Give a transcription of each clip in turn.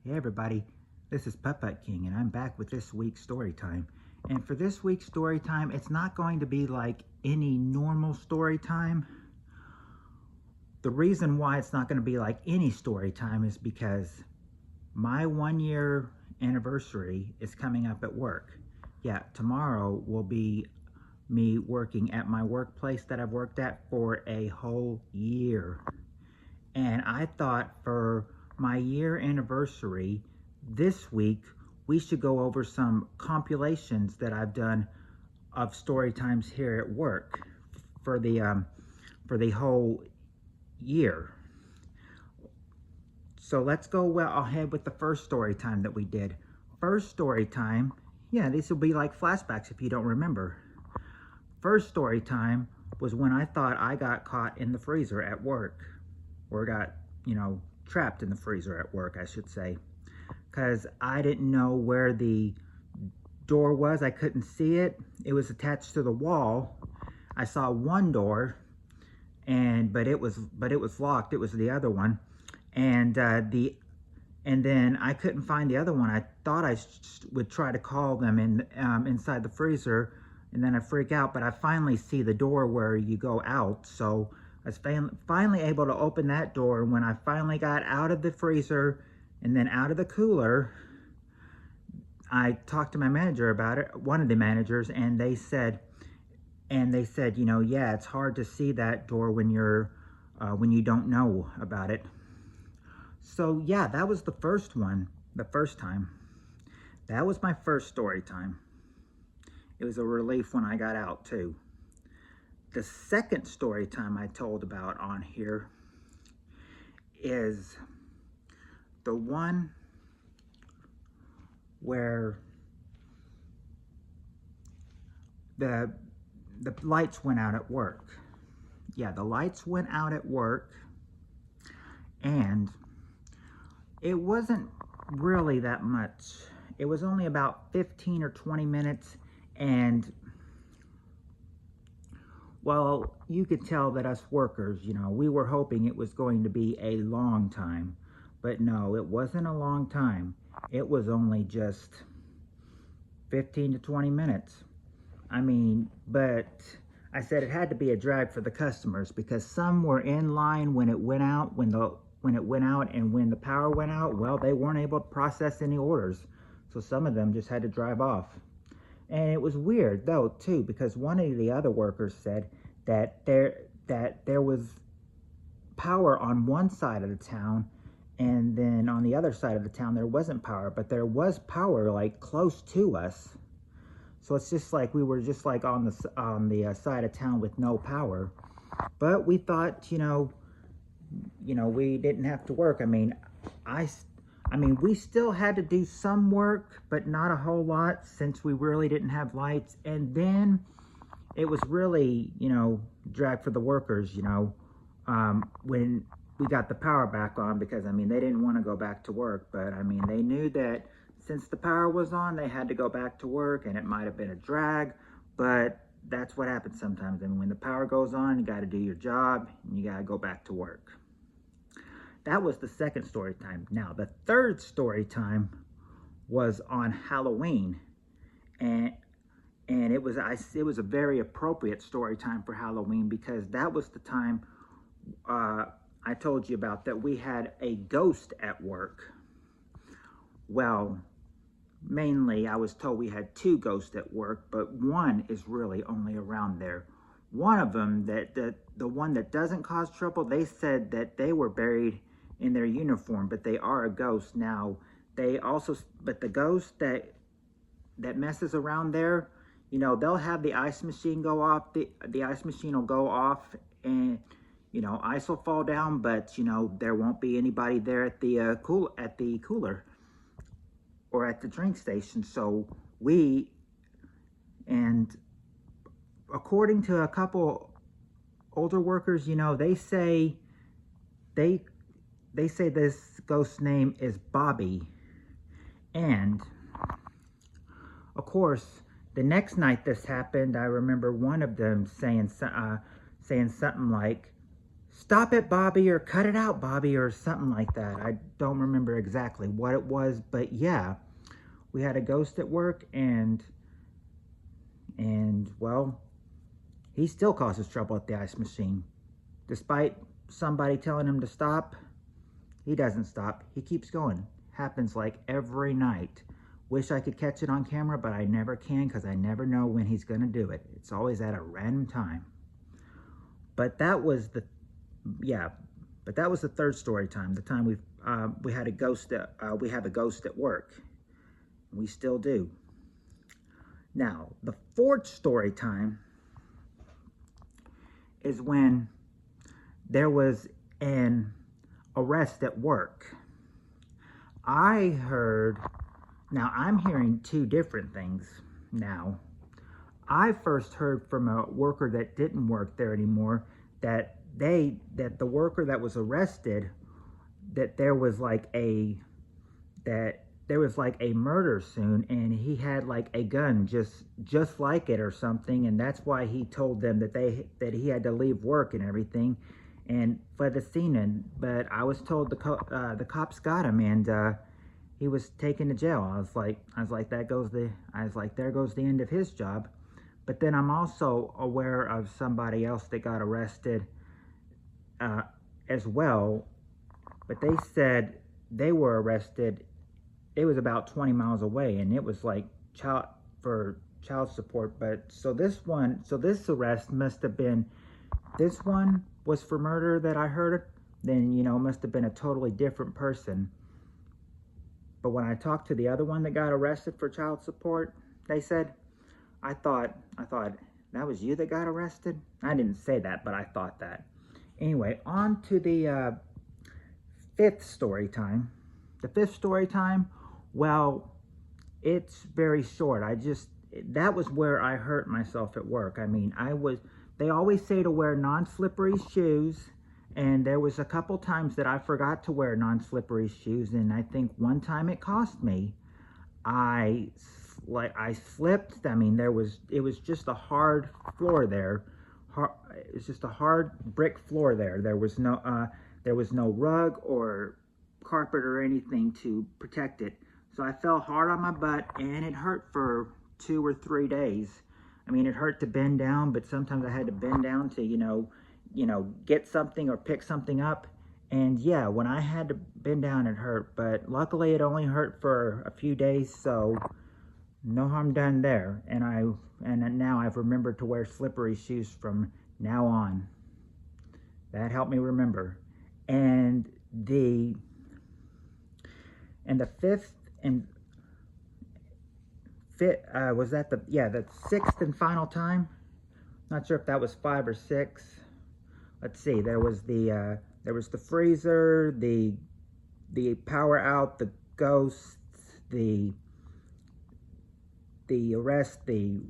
Hey everybody, this is Putt King and I'm back with this week's story time. And for this week's story time, it's not going to be like any normal story time. The reason why it's not going to be like any story time is because my 1 year anniversary is coming up at work. Yeah, tomorrow will be me working at my workplace that I've worked at for a whole year. And I thought for my year anniversary this week, we should go over some compilations that I've done of story times here at work for the whole year. So let's go ahead with the first story time that we did. First story time, yeah, these will be like flashbacks if you don't remember. First story time was when I thought I got caught in the freezer at work, or got, trapped in the freezer at work, I should say, because I didn't know where the door was. I couldn't see it. It was attached to the wall. I saw one door, but it was locked. It was the other one, and then I couldn't find the other one. I thought I would try to call them inside the freezer, and then I freak out. But I finally see the door where you go out, so I was finally able to open that door. And when I finally got out of the freezer and then out of the cooler, I talked to my manager about it, one of the managers, and they said, yeah, it's hard to see that door when you don't know about it. So yeah, that was the first one, the first time. That was my first story time. It was a relief when I got out too. The second story time I told about on here is the one where the lights went out at work. Yeah, the lights went out at work, and it wasn't really that much. It was only about 15 or 20 minutes, and well, you could tell that us workers, we were hoping it was going to be a long time. But no, it wasn't a long time. It was only just 15 to 20 minutes. I mean, but I said it had to be a drag for the customers because some were in line when it went out, when it went out, and when the power went out, well, they weren't able to process any orders. So some of them just had to drive off. And it was weird though too, because one of the other workers said that there was power on one side of the town, and then on the other side of the town there wasn't power, but there was power like close to us. So it's just like we were just like on the side of town with no power. But we thought, we didn't have to work. I mean, we still had to do some work, but not a whole lot since we really didn't have lights. And then it was really, drag for the workers, when we got the power back on, because, they didn't want to go back to work. But, they knew that since the power was on, they had to go back to work, and it might have been a drag, but that's what happens sometimes. When the power goes on, you got to do your job, and you got to go back to work. That was the second story time. Now, the third story time was on Halloween, and it was a very appropriate story time for Halloween, because that was the time I told you about that we had a ghost at work. Well, mainly I was told we had two ghosts at work, but one is really only around there. One of them, the one that doesn't cause trouble, they said that they were buried in their uniform, but they are a ghost. Now, but the ghost that messes around there, they'll have the ice machine go off. The ice machine will go off, and ice will fall down, but there won't be anybody there at the cooler or at the drink station. So and according to a couple older workers, they say this ghost's name is Bobby. And of course, the next night this happened, I remember one of them saying something like, stop it, Bobby, or cut it out, Bobby, or something like that. I don't remember exactly what it was, but yeah, we had a ghost at work, and well, he still causes trouble at the ice machine. Despite somebody telling him to stop, he doesn't stop. He keeps going. Happens like every night. Wish I could catch it on camera, but I never can because I never know when he's going to do it. It's always at a random time. But that was the, yeah, but that was the third story time. The time we had a ghost. We have a ghost at work. We still do. Now, the fourth story time is when there was an arrest at work. I heard, now I'm hearing two different things now. I first heard from a worker that didn't work there anymore that the worker that was arrested, that there was like a murder soon, and he had like a gun just like it or something, and that's why he told them that he had to leave work and everything and fled the scene. And but I was told the cops got him, and he was taken to jail. I was like there goes the end of his job. But then I'm also aware of somebody else that got arrested as well, but they said they were arrested. It was about 20 miles away, and it was like child support. But so this arrest must have been, this one was for murder that I heard. Then must have been a totally different person. But when I talked to the other one that got arrested for child support, they said, I thought that was you that got arrested. I didn't say that, but I thought that. Anyway, on to the fifth story time. The fifth story time, well, it's very short. That was where I hurt myself at work. I mean, they always say to wear non-slippery shoes, and there was a couple times that I forgot to wear non-slippery shoes, and I think one time it cost me. I slipped. I mean, it was just a hard floor there. It's just a hard brick floor there. There was no rug or carpet or anything to protect it. So I fell hard on my butt, and it hurt for 2 or 3 days. I mean, it hurt to bend down, but sometimes I had to bend down to get something or pick something up. And yeah, when I had to bend down, it hurt. But luckily, it only hurt for a few days, so no harm done there. And now I've remembered to wear slippery shoes from now on. That helped me remember. And the fifth was that the sixth and final time. Not sure if that was 5 or 6. Let's see. There was the freezer, the power out, the ghosts, the arrest, the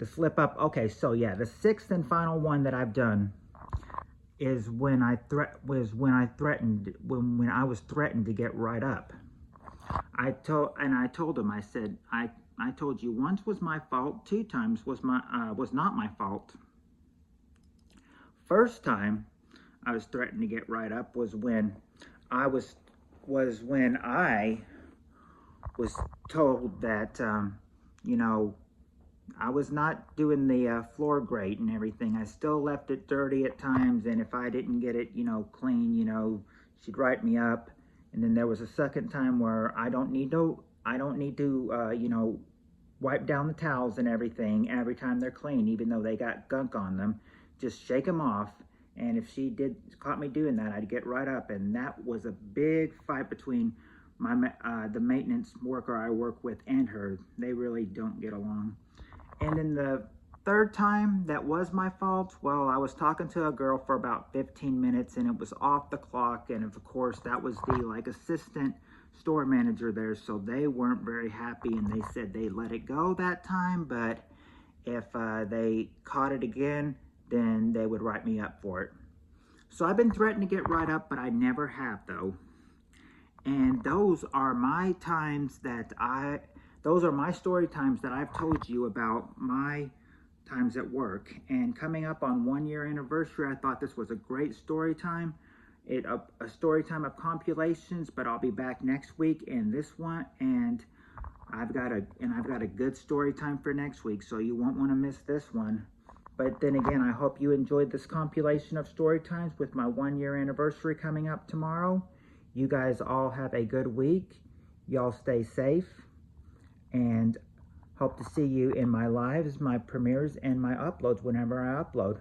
slip up. Okay, so yeah, the sixth and final one that I've done is when I was threatened to get right up. I told him, I said, I told you once was my fault, 2 times was not my fault. First time I was threatened to get right up was when I was told that I was not doing the floor great and everything. I still left it dirty at times, and if I didn't get it clean, she'd write me up. And then there was a second time where I don't need to wipe down the towels and everything every time they're clean, even though they got gunk on them. Just shake them off. And if she caught me doing that, I'd get right up. And that was a big fight between the maintenance worker I work with and her. They really don't get along. And then the third time that was my fault, well, I was talking to a girl for about 15 minutes, and it was off the clock. And of course, that was the assistant store manager there, so they weren't very happy, and they said they let it go that time, but if they caught it again, then they would write me up for it. So I've been threatened to get right up, but I never have, though. And those are my story times that I've told you about my times at work. And coming up on 1 year anniversary, I thought this was a great story time. A story time of compulations, but I'll be back next week in this one, and I've got a good story time for next week, so you won't want to miss this one. But then again, I hope you enjoyed this compilation of story times with my 1 year anniversary coming up tomorrow. You guys all have a good week. Y'all stay safe, and hope to see you in my lives, my premieres, and my uploads whenever I upload.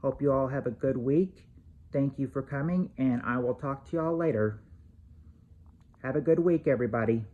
Hope you all have a good week. Thank you for coming, and I will talk to y'all later. Have a good week, everybody.